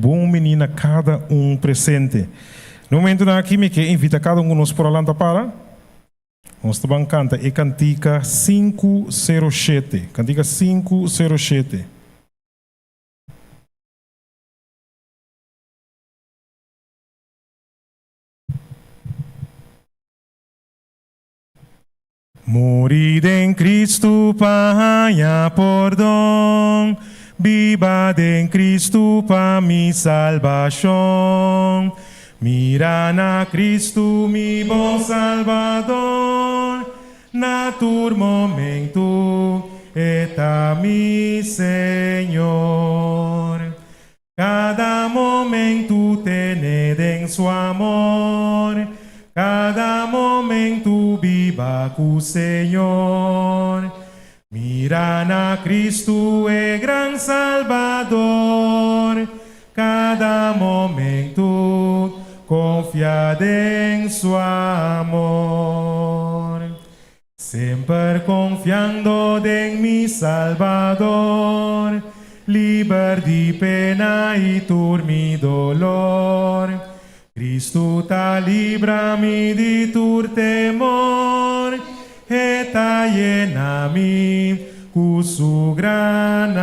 bom menina cada presente. No momento aqui me que invita cada nos por alanta para. Nós também canta e cantica 507. Cantica 507. Morir em Cristo para perdão, viva em Cristo para mi salvação. Mira na Cristo mi bom Salvador, na tur momento eta mi Senhor. Cada momento tened em su amor, cada momento viva com o Senhor. Mira na Cristo é gran Salvador, cada momento confiad em su amor. Sempre confiando em mi Salvador, liber de pena e turmi dolor. Cristo ta libra-me de tur temor, e ta llena-me com su gran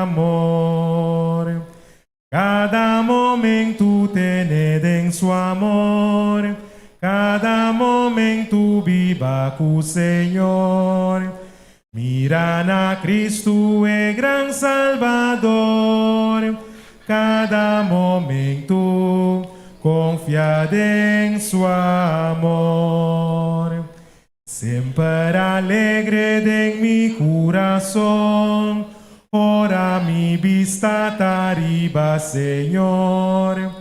amor. Cada momento tened em su amor, cada momento viva com o Senhor. Mira na Cristo é gran Salvador, cada momento confiad em su amor. Sempre alegre em mi coração, ora mi vista arriba, Senhor.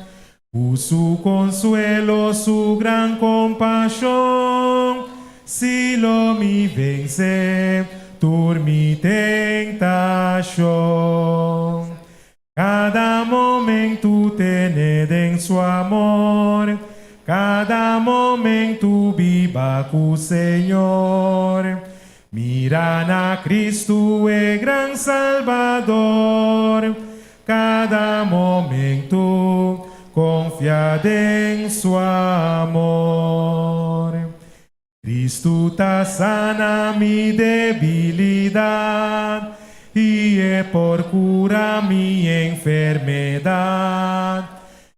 Por su consuelo, su gran compasión, si lo mi vence, tur mi tentación. Cada momento tened em su amor, cada momento viva com o Senhor. Mira na Cristo é gran Salvador, cada momento confiad em su amor. Cristo ta sana mi debilidad y por cura mi enfermedad.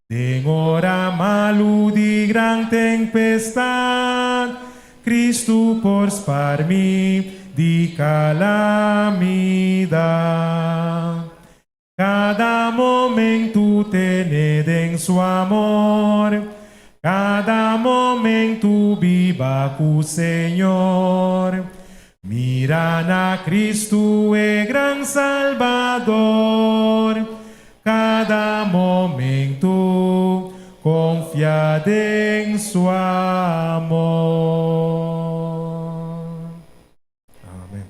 En hora malo de gran tempestad, Cristo por spar mi de calamidad. Cada momento tened em su amor, cada momento viva com o Senhor. Mira na Cristo é gran Salvador, cada momento confiad em su amor. Amém.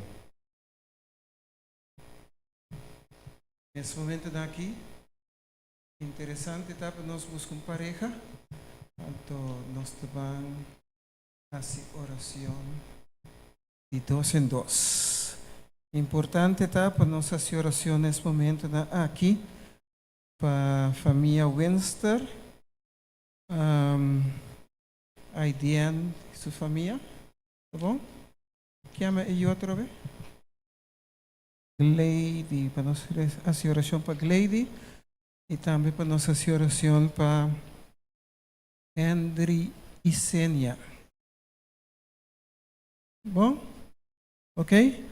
Nesse momento daqui, interessante, tá? Para nós buscar pareja, então nós vamos fazer oração de 2 em 2. Importante, tá? Para nós fazer oração nesse momento aqui, para a família Winster, Aidian e sua família, tá bom? Chama ele outra vez? Glady, para nós fazer oração para Glady e também para nós fazer oração para Henry e Senia. Bom? Ok?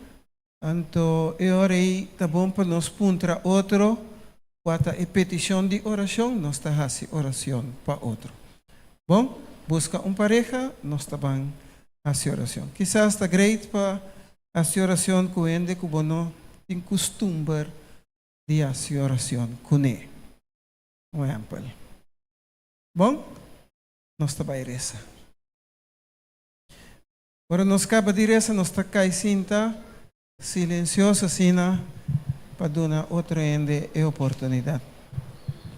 Então, eu orei, tá bom para nós puntra outro, quata e petição de oração, nós tá fazendo oração para outro. Bom? Busca pareja, nós tá bem fazer oração. Quizás está great para fazer oração com ele, que não tem costume de fazer oração com ele. Um exemplo. Bom? Nós tá bem reza. Agora nós acaba de reza, nós tá cai cinta, silenciosa, sina, para dar outra ende e oportunidade.